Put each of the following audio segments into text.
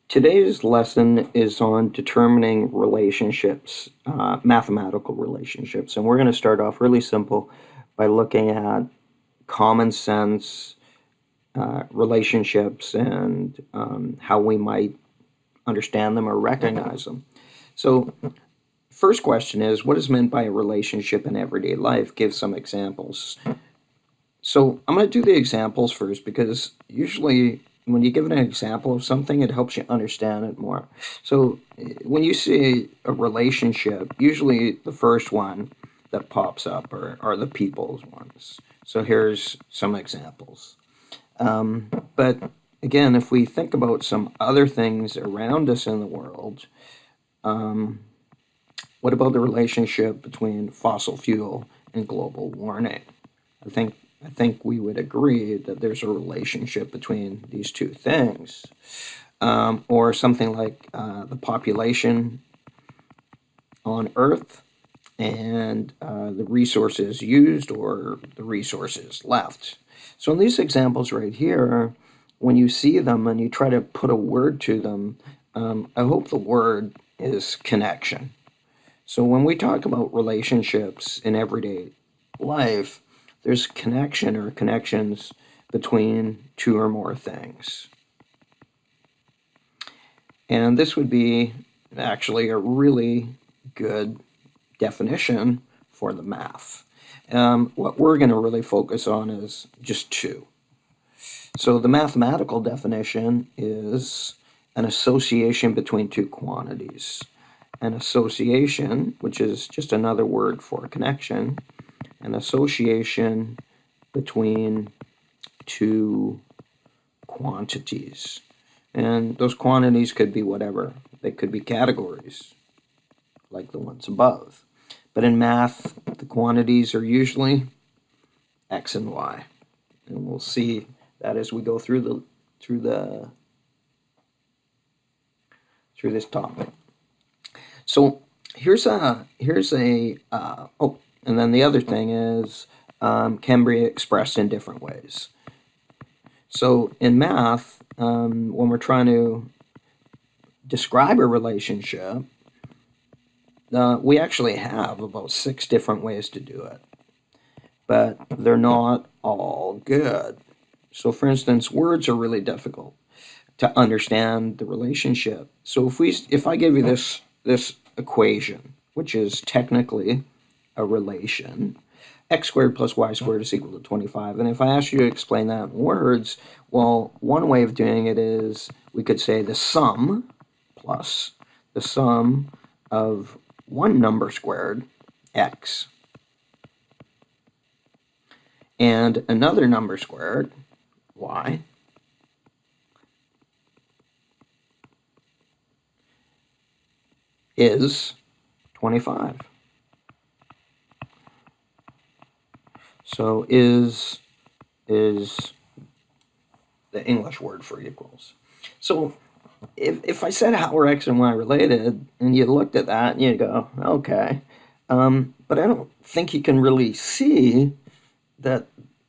Today's lesson is on determining relationships, mathematical relationships. And we're going to start off really simple by looking at common sense relationships and how we might understand them or recognize them. So, first question is, what is meant by a relationship in everyday life? Give some examples. So I'm going to do the examples first because usually when you give an example of something, it helps you understand it more. So when you see a relationship, usually the first one that pops up are the people's ones. So here's some examples. But again, if we think about some other things around us in the world, what about the relationship between fossil fuel and global warming? I think I think we would agree that there's a relationship between these two things, or something like the population on Earth and the resources used or the resources left. So in these examples right here, when you see them and you try to put a word to them, I hope the word is connection. So when we talk about relationships in everyday life, there's connection or connections between two or more things. And this would be actually a really good definition for the math. What we're going to really focus on is just two. So the mathematical definition is an association between two quantities. An association, which is just another word for connection, an association between two quantities. And those quantities could be whatever. They could be categories, like the ones above. But in math, the quantities are usually x and y. And we'll see that as we go through this topic. So here's a and then the other thing is can be expressed in different ways. So in math, when we're trying to describe a relationship, we actually have about 6 different ways to do it, but they're not all good. So for instance, words are really difficult to understand the relationship. So if I give you this equation, which is technically a relation, x squared plus y squared is equal to 25. And if I ask you to explain that in words, well, one way of doing it is we could say the sum plus the sum of one number squared, x, and another number squared, y, is 25. So is the English word for equals. So if I said how are x and y related, and you looked at that and you go, okay, but I don't think you can really see that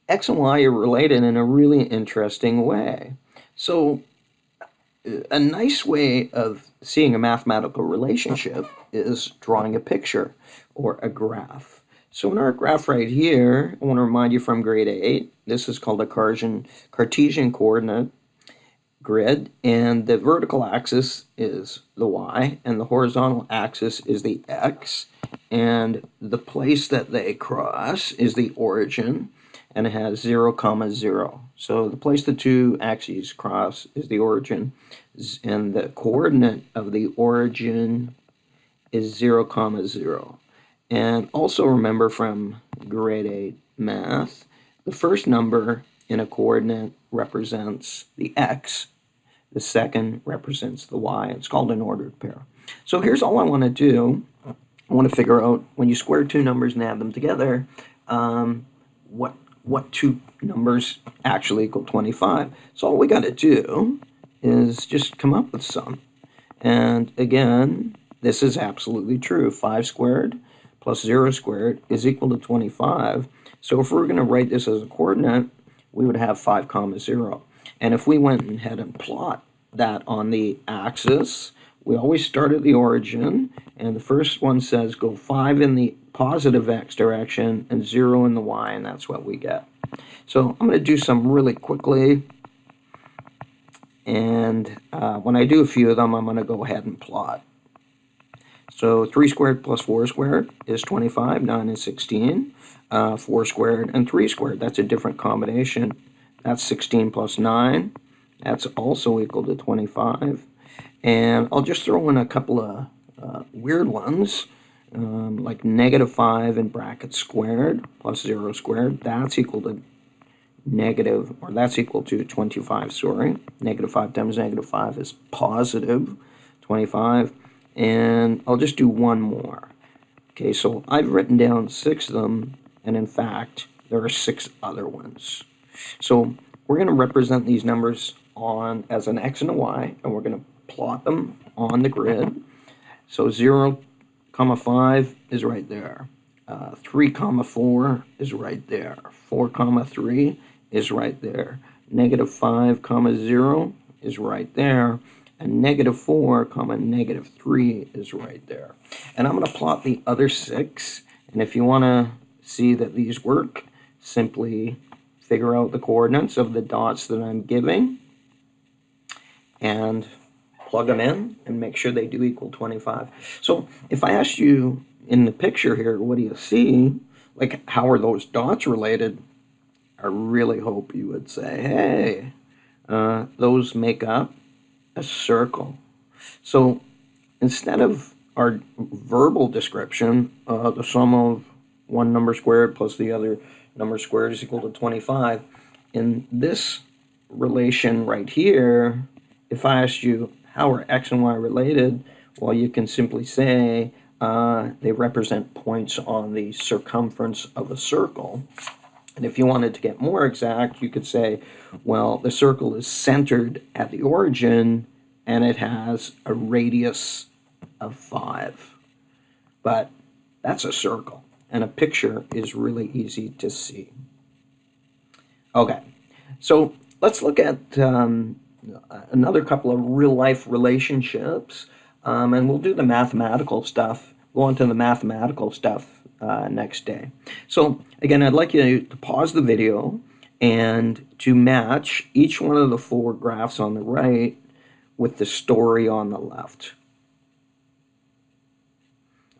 x and y are related in a really interesting way. So a nice way of seeing a mathematical relationship is drawing a picture or a graph. So in our graph right here, I want to remind you from grade 8, this is called a Cartesian coordinate grid, and the vertical axis is the y, and the horizontal axis is the x, and the place that they cross is the origin, and it has 0, 0. So the place the two axes cross is the origin, and the coordinate of the origin is 0, 0. And also remember from grade 8 math, the first number in a coordinate represents the x, the second represents the y. It's called an ordered pair. So here's all I want to do. I want to figure out when you square two numbers and add them together, what two numbers actually equal 25. So all we got to do is just come up with some. And again, this is absolutely true. 5 squared plus 0 squared is equal to 25. So if we're going to write this as a coordinate, we would have 5, 0. And if we went ahead and plot that on the axis, we always start at the origin, and the first one says go 5 in the positive x direction and 0 in the y, and that's what we get. So I'm going to do some really quickly, and when I do a few of them, I'm going to go ahead and plot. So 3 squared plus 4 squared is 25, 9 is 16. 4 squared and 3 squared, that's a different combination. That's 16 plus 9. That's also equal to 25. And I'll just throw in a couple of weird ones, like negative 5 in brackets squared plus 0 squared. That's equal to negative, or that's equal to 25, sorry. Negative 5 times negative 5 is positive 25. And I'll just do one more. Okay, so I've written down 6 of them, and in fact, there are 6 other ones. So we're going to represent these numbers on as an x and a y, and we're going to plot them on the grid. So 0, 5 is right there. 3, 4 is right there. 4, 3 is right there. Negative 5, 0 is right there. And negative 4, negative 3 is right there. And I'm going to plot the other 6. And if you want to see that these work, simply figure out the coordinates of the dots that I'm giving and plug them in and make sure they do equal 25. So if I asked you in the picture here, what do you see? Like, how are those dots related? I really hope you would say, hey, those make up a circle. So instead of our verbal description, the sum of one number squared plus the other number squared is equal to 25, in this relation right here, if I asked you how are x and y related, well, you can simply say they represent points on the circumference of a circle. And if you wanted to get more exact, you could say, well, the circle is centered at the origin and it has a radius of 5. But that's a circle, and a picture is really easy to see. Okay, so let's look at another couple of real-life relationships, and we'll do the mathematical stuff. Go on to the mathematical stuff next day. So again, I'd like you to pause the video and to match each one of the 4 graphs on the right with the story on the left.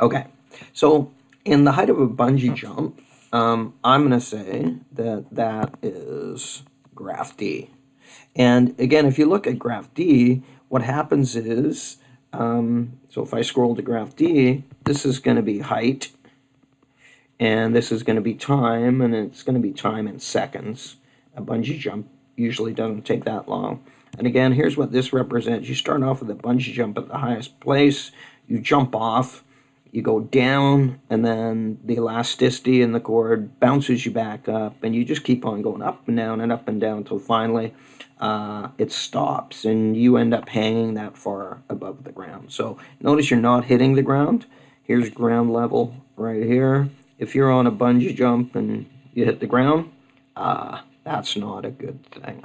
Okay, so in the height of a bungee jump, I'm going to say that that is graph D. And again, if you look at graph D, what happens is, so if I scroll to graph D, this is going to be height, and this is going to be time, and it's going to be time in seconds. A bungee jump usually doesn't take that long. And again, here's what this represents. You start off with a bungee jump at the highest place, you jump off, you go down, and then the elasticity in the cord bounces you back up, and you just keep on going up and down and up and down until finally it stops, and you end up hanging that far above the ground. So notice you're not hitting the ground. Here's ground level right here. If you're on a bungee jump and you hit the ground, that's not a good thing.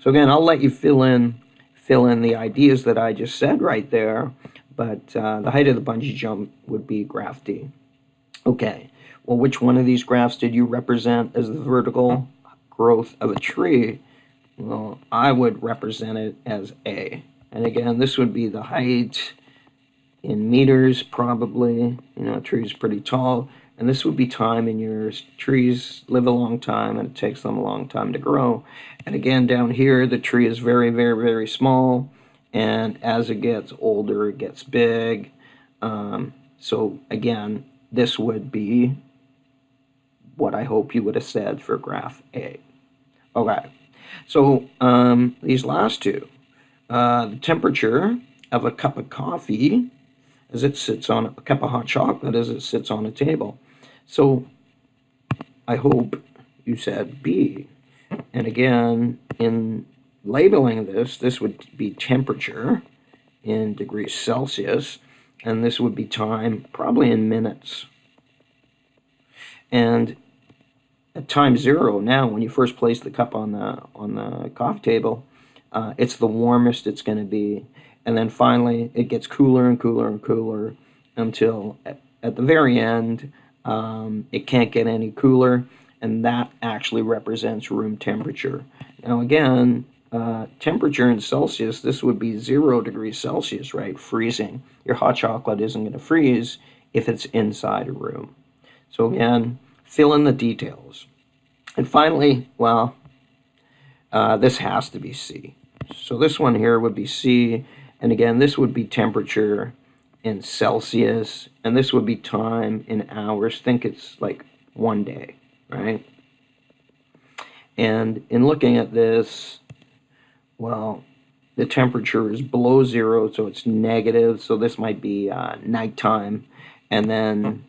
So again, I'll let you fill in the ideas that I just said right there, but the height of the bungee jump would be graph D. Okay, well, which one of these graphs did you represent as the vertical growth of a tree? Well, I would represent it as A. And again, this would be the height in meters, probably. You know, a tree's pretty tall. And this would be time in years. Trees live a long time, and it takes them a long time to grow. And again, down here, the tree is very, very, very small. And as it gets older, it gets big. So again, this would be what I hope you would have said for graph A. Okay, so these last two, the temperature of a cup of coffee as it sits on a cup of hot chocolate as it sits on a table. So I hope you said B. And again, in labeling this, this would be temperature in degrees Celsius, and this would be time probably in minutes. And at time 0 now, when you first place the cup on the coffee table, it's the warmest it's going to be. And then finally, it gets cooler and cooler and cooler until at the very end, it can't get any cooler, and that actually represents room temperature. Now, again, temperature in Celsius, this would be 0 degrees Celsius, right? Freezing. Your hot chocolate isn't going to freeze if it's inside a room. So, again, fill in the details. And finally, well, this has to be C. So this one here would be C, and again, this would be temperature in Celsius, and this would be time in hours. Think it's like 1 day, right? And in looking at this, well, the temperature is below 0, so it's negative, so this might be nighttime. And then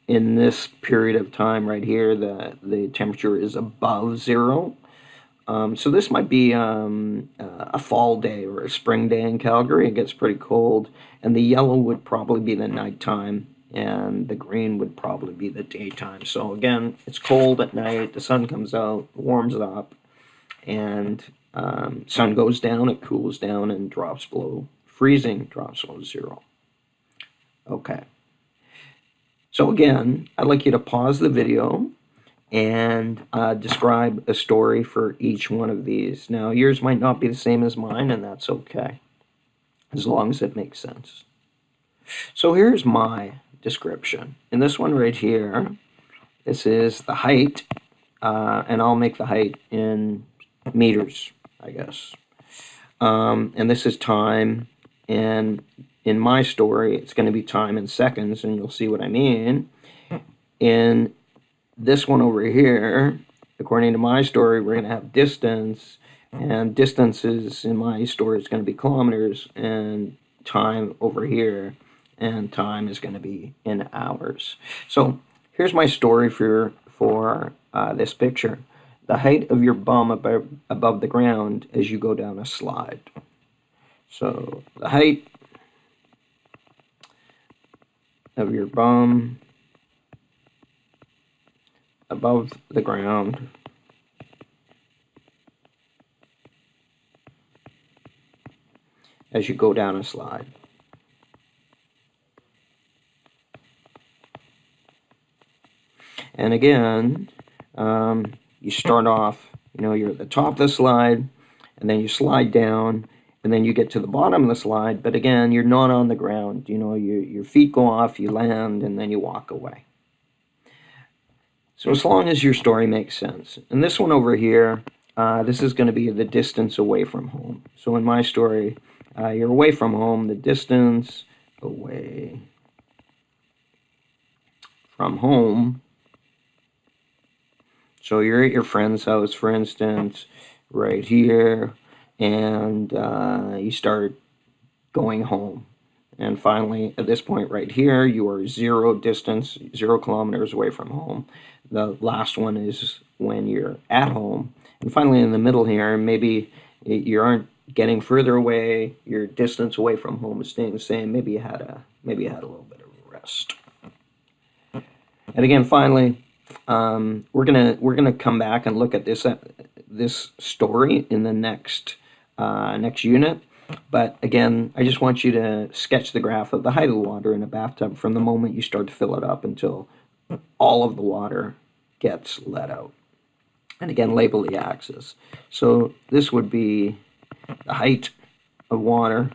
in this period of time right here, the temperature is above 0. So this might be a fall day or a spring day in Calgary. It gets pretty cold, and the yellow would probably be the nighttime, and the green would probably be the daytime. So again, it's cold at night. The sun comes out, warms it up, and sun goes down. It cools down and drops below freezing. Drops below 0. Okay. So again, I'd like you to pause the video and describe a story for each one of these. Now, yours might not be the same as mine, and that's okay, as long as it makes sense. So here's my description. In this one right here, this is the height, and I'll make the height in meters, I guess. And this is time, and in my story, it's going to be time in seconds, and you'll see what I mean. In this one over here, according to my story, we're going to have distance, and distances in my story is going to be kilometers, and time over here, and time is going to be in hours. So here's my story for this picture. The height of your bum above the ground as you go down a slide. So the height of your bum above the ground as you go down a slide. And again, you start off, you're at the top of the slide, and then you slide down, and then you get to the bottom of the slide, but again, you're not on the ground. Your feet go off, you land, and then you walk away. So as long as your story makes sense. And this one over here, this is going to be the distance away from home. So in my story, you're away from home, the distance away from home. So you're at your friend's house, for instance, right here, and you start going home. And finally, at this point right here, you are 0 kilometers away from home. The last one is when you're at home. And finally, in the middle here, maybe you aren't getting further away. Your distance away from home is staying the same. Maybe you had a little bit of rest. And again, finally, we're gonna come back and look at this story in the next unit. But again, I just want you to sketch the graph of the height of the water in a bathtub from the moment you start to fill it up until all of the water gets let out. And again, label the axis. So this would be the height of water,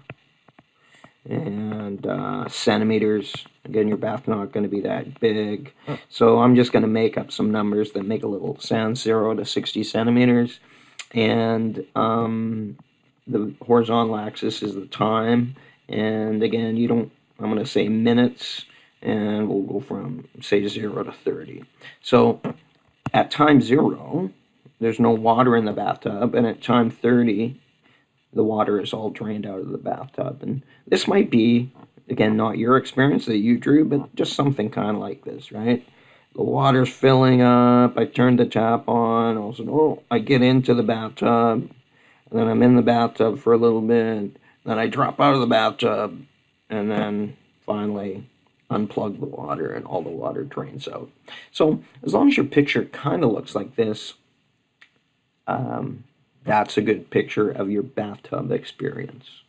and centimeters. Again, your bath's not going to be that big. So I'm just going to make up some numbers that make a little sense, 0 to 60 centimeters. And the horizontal axis is the time. And again, I'm going to say minutes, and we'll go from, say, 0 to 30. So at time 0, there's no water in the bathtub, and at time 30, the water is all drained out of the bathtub. And this might be, again, not your experience that you drew, but just something kind of like this, right? The water's filling up, I turn the tap on, I get into the bathtub, and then I'm in the bathtub for a little bit, then I drop out of the bathtub, and then finally unplug the water, and all the water drains out. So as long as your picture kind of looks like this, That's a good picture of your bathtub experience.